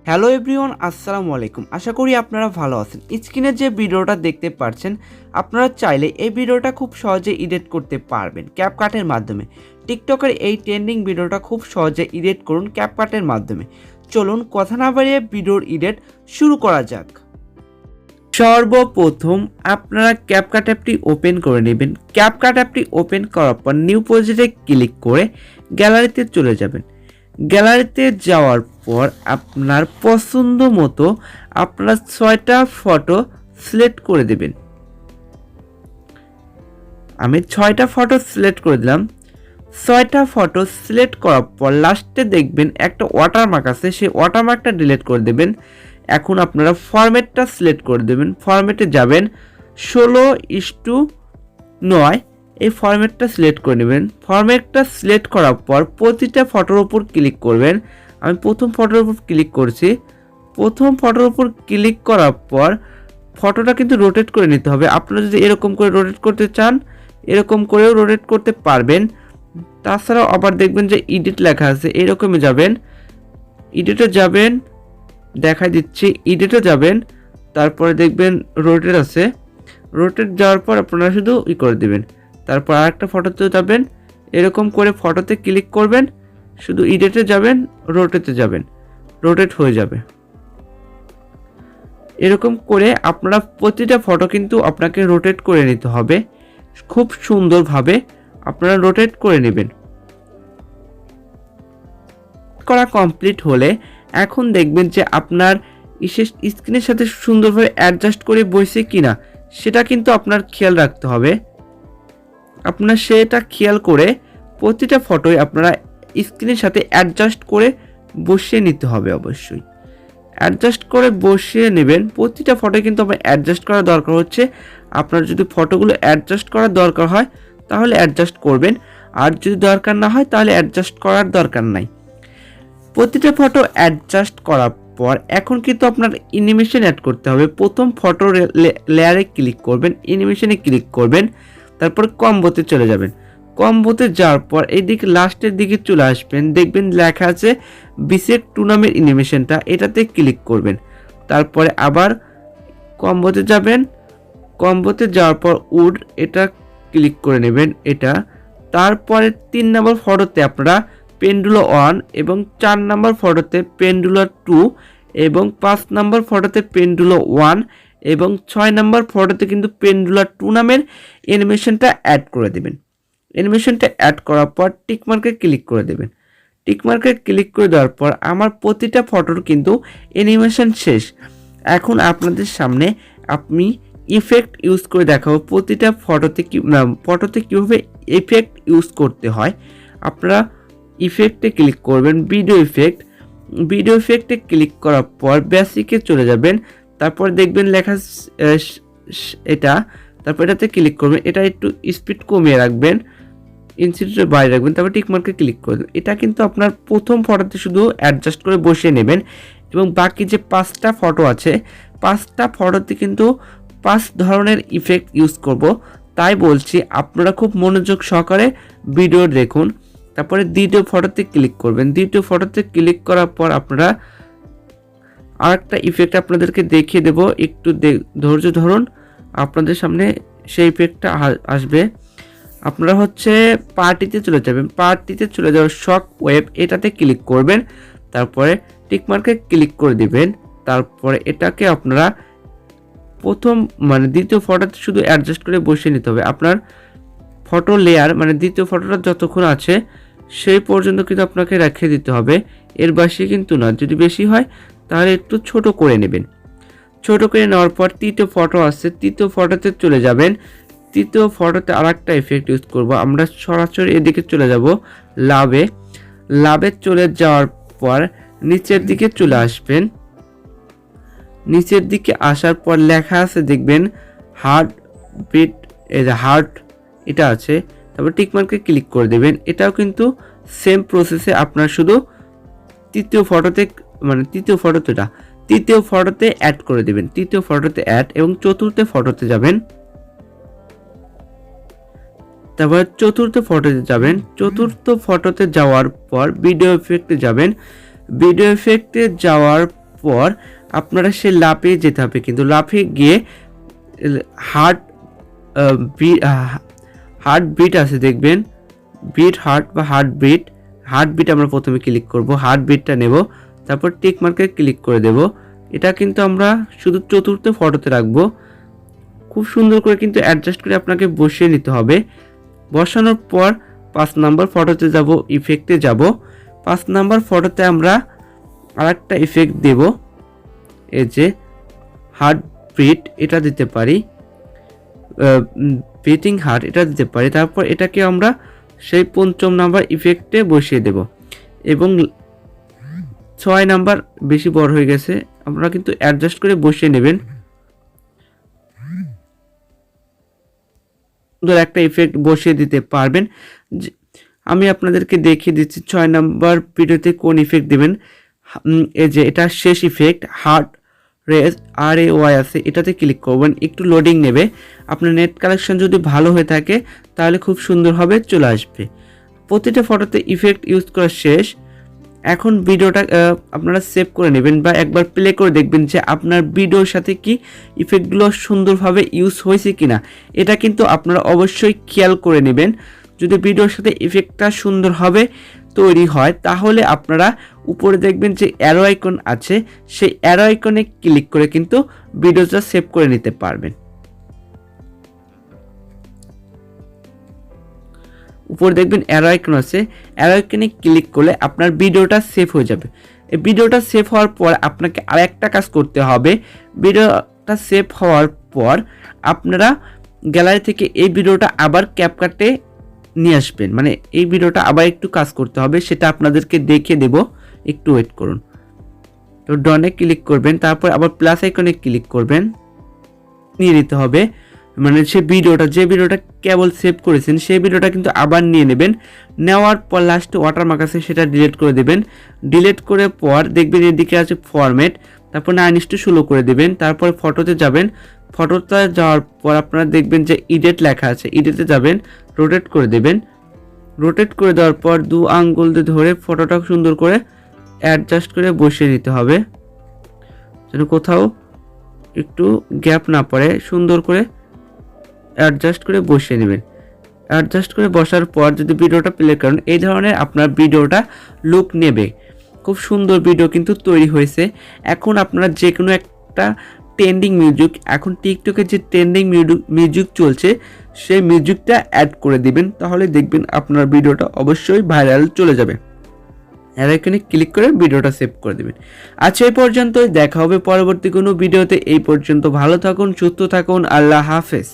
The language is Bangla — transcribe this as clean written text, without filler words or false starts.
হ্যালো এভরিওয়ান, আসসালামু আলাইকুম। আশা করি আপনারা ভালো আছেন। স্ক্রিনে যে ভিডিওটা দেখতে পাচ্ছেন, আপনারা চাইলে এই ভিডিওটা খুব সহজে এডিট করতে পারবেন ক্যাপকাটের মাধ্যমে। টিকটকের এই ট্রেন্ডিং ভিডিওটা খুব সহজে এডিট করুন ক্যাপকাটের মাধ্যমে। চলুন কথা না বাড়িয়ে ভিডিওর এডিট শুরু করা যাক। সর্বপ্রথম আপনারা ক্যাপকাট অ্যাপটি ওপেন করে নেবেন। ক্যাপকাট অ্যাপটি ওপেন করার পর নিউ প্রজেক্টে ক্লিক করে গ্যালারিতে চলে যাবেন। গ্যালারিতে যাওয়ার পর আপনার পছন্দ মতো আপনারা 6টা ফটো সিলেক্ট করে দেবেন। আমি 6টা ফটো সিলেক্ট করে দিলাম। 6টা ফটো সিলেক্ট করার পর লাস্টে দেখবেন একটা ওয়াটারমার্ক আছে, সেই ওয়াটারমার্কটা ডিলিট করে দেবেন। এখন আপনারা ফরম্যাটটা সিলেক্ট করে দেবেন। ফরম্যাটে যাবেন 16:9, এই ফরম্যাটটা সিলেক্ট করে নেবেন। ফরম্যাটটা সিলেক্ট করার পর প্রতিটা ফটোর উপর ক্লিক করবেন। আমি প্রথম ফটোর উপর ক্লিক করছি। প্রথম ফটোর উপর ক্লিক করার পর ফটোটা কিন্তু রোটেট করে নিতে হবে। আপনারা যদি এরকম করে রোটেট করতে চান, এরকম করেও রোটেট করতে পারবেন। তাছাড়াও আবার দেখবেন যে এডিট লেখা আছে, এরকমই যাবেন, এডিটে যাবেন, দেখা দিচ্ছি এডিটে যাবেন, তারপরে দেখবেন রোটেট আছে। রোটেট যাওয়ার পর আপনারা শুধু করে দেবেন। তারপর আরেকটা ফটোতে যাবেন, এরকম করে ফটোতে ক্লিক করবেন, শুধু এডিটে যাবেন, রোটেটে যাবেন, রোটেট হয়ে যাবে। এরকম করে আপনারা প্রতিটা ফটো কিন্তু আপনাকে রোটেট করে নিতে হবে। খুব সুন্দরভাবে আপনারা রোটেট করে নেবেন। করা কমপ্লিট হলে এখন দেখবেন যে আপনার স্ক্রিনের সাথে সুন্দরভাবে অ্যাডজাস্ট করে বসে কিনা সেটা কিন্তু আপনার খেয়াল রাখতে হবে। আপনার সেটা খেয়াল করে প্রতিটা ফটোই আপনারা স্ক্রিনের সাথে অ্যাডজাস্ট করে বসিয়ে নিতে হবে। অবশ্যই অ্যাডজাস্ট করে বসিয়ে নেবেন। প্রতিটা ফটো কিন্তু আপনার অ্যাডজাস্ট করা দরকার হচ্ছে। আপনার যদি ফটোগুলো অ্যাডজাস্ট করার দরকার হয় তাহলে অ্যাডজাস্ট করবেন, আর যদি দরকার না হয় তাহলে অ্যাডজাস্ট করার দরকার নাই। প্রতিটা ফটো অ্যাডজাস্ট করার পর এখন কিন্তু আপনার অ্যানিমেশন অ্যাড করতে হবে। প্রথম ফটো লেয়ারে ক্লিক করবেন, অ্যানিমেশনে ক্লিক করবেন, তারপর কম্বোতে চলে যাবেন। কম্বোতে যাওয়ার পর এইদিকে লাস্টের দিকে চলে আসবেন, দেখবেন লেখা আছে বিসেক 2 নামের অ্যানিমেশনটা, এটাতে ক্লিক করবেন। তারপরে আবার কম্বোতে যাবেন, কম্বোতে যাওয়ার পর উড এটা ক্লিক করে নেবেন এটা। তারপরে 3 নম্বর ফটোতে আপনারা পেন্ডুলো 1 এবং 4 নম্বর ফটোতে পেন্ডুলো 2 এবং 5 নম্বর ফটোতে পেন্ডুলো 1 এবং 6 নম্বর ফটোতে কিন্তু পেন্ডুলো 2 নামের অ্যানিমেশনটা অ্যাড করে দেবেন। অ্যানিমেশনটা অ্যাড করার পর টিকমার্কে ক্লিক করে দেবেন। টিকমার্কে ক্লিক করে দেওয়ার পর আমার প্রতিটা ফটোর কিন্তু অ্যানিমেশন শেষ। এখন আপনাদের সামনে আমি ইফেক্ট ইউজ করে দেখাবো প্রতিটা ফটোতে কীভাবে ইফেক্ট ইউজ করতে হয়। আপনারা ইফেক্টে ক্লিক করবেন, ভিডিও ইফেক্টে ক্লিক করার পর বেসিকে চলে যাবেন। তারপর দেখবেন লেখা এটা, তারপর এটাতে ক্লিক করবেন। এটা একটু স্পিড কমিয়ে রাখবেন, ইনস্টিটিউটের বাইরে রাখবেন, তারপর টিকমার্কে ক্লিক করবেন। এটা কিন্তু আপনার প্রথম ফটোতে শুধু অ্যাডজাস্ট করে বসিয়ে নেবেন এবং বাকি যে 5টা ফটো আছে 5টা ফটোতে কিন্তু 5 ধরনের ইফেক্ট ইউজ করব। তাই বলছি আপনারা খুব মনোযোগ সহকারে ভিডিও দেখুন। তারপরে দ্বিতীয় ফটোতে ক্লিক করবেন। দ্বিতীয় ফটোতে ক্লিক করার পর আপনারা আরেকটা ইফেক্ট আপনাদেরকে দেখিয়ে দেব, একটু ধৈর্য ধরুন, আপনাদের সামনে সেই ইফেক্টটা আসবে। আপনারা পার্টিতে চলে যাবেন। পার্টিতে চলে যাওয়ার শক ওয়েব এটাতে ক্লিক করবেন, তারপরে টিকমার্কে ক্লিক করে দিবেন। তারপরে এটাকে আপনারা দ্বিতীয় ফটোতে শুধু অ্যাডজাস্ট করে বসিয়ে নিতে হবে। আপনার ফটো লেয়ার দ্বিতীয় ফটোটা যতক্ষণ আছে সেই পর্যন্ত কিন্তু আপনাকে রেখে দিতে হবে, এর বেশি কিন্তু না। যদি বেশি হয় তাহলে একটু ছোট করে নেবেন। ছোট করে নেওয়ার পর তৃতীয় ফটো আছে, তৃতীয় ফটোতে চলে যাবেন। তৃতীয় ফটোতে আরেকটা ইফেক্ট ইউজ করব। আমরা সরাসরি এদিকে চলে যাব লাভে চলে যাওয়ার পর নিচের দিকে চলে আসবেন। নিচের দিকে আসার পর লেখা আছে দেখবেন হার্ট বিট, হার্ট এটা আছে, তারপর টিকমার্কে ক্লিক করে দেবেন। এটাও কিন্তু সেম প্রসেসে আপনার শুধু তৃতীয় ফটোতে অ্যাড করে দেবেন। তৃতীয় ফটোতে অ্যাড এবং চতুর্থ ফটোতে যাবেন। তারপর চতুর্থ ফটোতে যাওয়ার পর ভিডিও ইফেক্টে যাবেন। ভিডিও ইফেক্টে যাওয়ার পর আপনারা সে লাফিয়ে যেতে হবে, কিন্তু লাফিয়ে গিয়ে হার্ট বিট আছে দেখবেন, বিট হার্ট বা হার্ট বিট আমরা প্রথমে ক্লিক করব, হার্ট বিটটা নেব, তারপর টিক মার্কে ক্লিক করে দেব। এটা কিন্তু আমরা শুধু চতুর্থ ফটোতে রাখবো। খুব সুন্দর করে কিন্তু অ্যাডজাস্ট করে আপনাকে বসিয়ে নিতে হবে। বসানোর পর 5 নাম্বার ফটোতে যাব, ইফেক্টে যাব। 5 নাম্বার ফটোতে আমরা আরেকটা ইফেক্ট দেব, এই যে হার্ট বিট, এটা দিতে পারি, বিটিং হার্ট এটা দিতে পারি। তারপর এটাকে আমরা সেই 5ম নাম্বার ইফেক্টে বসিয়ে দেব এবং 6 নাম্বার বেশি বড় হয়ে গেছে, আপনারা কিন্তু অ্যাডজাস্ট করে বসিয়ে নেবেন। সুন্দর একটা ইফেক্ট বসিয়ে দিতে পারবেন। আমি আপনাদেরকে দেখিয়ে দিচ্ছি 6 নাম্বার ভিডিওতে কোন ইফেক্ট দেবেন। এই যে এটা শেষ ইফেক্ট, হার্ট রেস RAY আছে, এটাতে ক্লিক করবেন। একটু লোডিং নেবে, আপনার নেট কানেকশন যদি ভালো হয়ে থাকে তাহলে খুব সুন্দরভাবে চলে আসবে। প্রতিটা ফটোতে ইফেক্ট ইউজ করা শেষ। এখন ভিডিওটা আপনারা সেভ করে নেবেন বা একবার প্লে করে দেখবেন যে আপনার ভিডিওর সাথে কি ইফেক্টগুলো সুন্দরভাবে ইউজ হয়েছে কিনা। এটা কিন্তু আপনারা অবশ্যই খেয়াল করে নেবেন। যদি ভিডিওর সাথে ইফেক্টটা সুন্দরভাবে তৈরি হয় তাহলে আপনারা উপরে দেখবেন যে অ্যারো আইকন আছে, সেই অ্যারো আইকনে ক্লিক করে কিন্তু ভিডিওটা সেভ করে নিতে পারবেন। উপরে দেখবেন অ্যারো আইকন আছে, অ্যারো আইকনে ক্লিক করলে আপনার ভিডিওটা সেভ হয়ে যাবে। এই ভিডিওটা সেভ হওয়ার পর আপনাকে আরেকটা কাজ করতে হবে। ভিডিওটা সেভ হওয়ার পর আপনারা গ্যালারি থেকে এই ভিডিওটা আবার ক্যাপকাটে নিয়ে আসবেন, মানে এই ভিডিওটা আবার একটু কাজ করতে হবে, সেটা আপনাদেরকে দেখিয়ে দেব, একটু ওয়েট করুন। তো ডনে ক্লিক করবেন, তারপর আবার প্লাস আইকনে ক্লিক করবেন, নিয়ে নিতে হবে, মানে সে ভিডিওটা যে ভিডিওটা কেবল সেভ করেছেন সেই ভিডিওটা কিন্তু আবার নিয়ে নেবেন। নেওয়ার পর লাস্টে ওয়াটারমার্ক আছে সেটা ডিলিট করে দেবেন। ডিলিট করে পর দেখবেন এদিকে আছে ফরম্যাট, তারপর 9:16 করে দেবেন। তারপর ফটোতে যাবেন, ফটোতে যাওয়ার পর আপনারা দেখবেন যে এডিট লেখা আছে, এডিটে যাবেন, রোটেট করে দেবেন। রোটেট করে দেওয়ার পর 2 আঙ্গুল দিয়ে ধরে ফটোটা সুন্দর করে অ্যাডজাস্ট করে বসিয়ে নিতে হবে, যেন কোথাও একটু গ্যাপ না পড়ে। সুন্দর করে অ্যাডজাস্ট করে বসিয়ে নেবেন। অ্যাডজাস্ট করে বসার পর যদি ভিডিওটা প্লে করেন এই ধরনের আপনার ভিডিওটা লুক নেবে। খুব সুন্দর ভিডিও কিন্তু তৈরি হয়েছে। এখন আপনারা যে কোনো একটা ট্রেন্ডিং মিউজিক, এখন টিকটকে যে ট্রেন্ডিং মিউজিক চলছে সেই মিউজিকটা অ্যাড করে দিবেন, তাহলে দেখবেন আপনার ভিডিওটা অবশ্যই ভাইরাল চলে যাবে। আর এখানে ক্লিক করে ভিডিওটা সেভ করে দেবেন। আচ্ছা, এই পর্যন্তই, দেখা হবে পরবর্তী কোনো ভিডিওতে। এই পর্যন্ত ভালো থাকুন, সুস্থ থাকুন, আল্লাহ হাফেজ।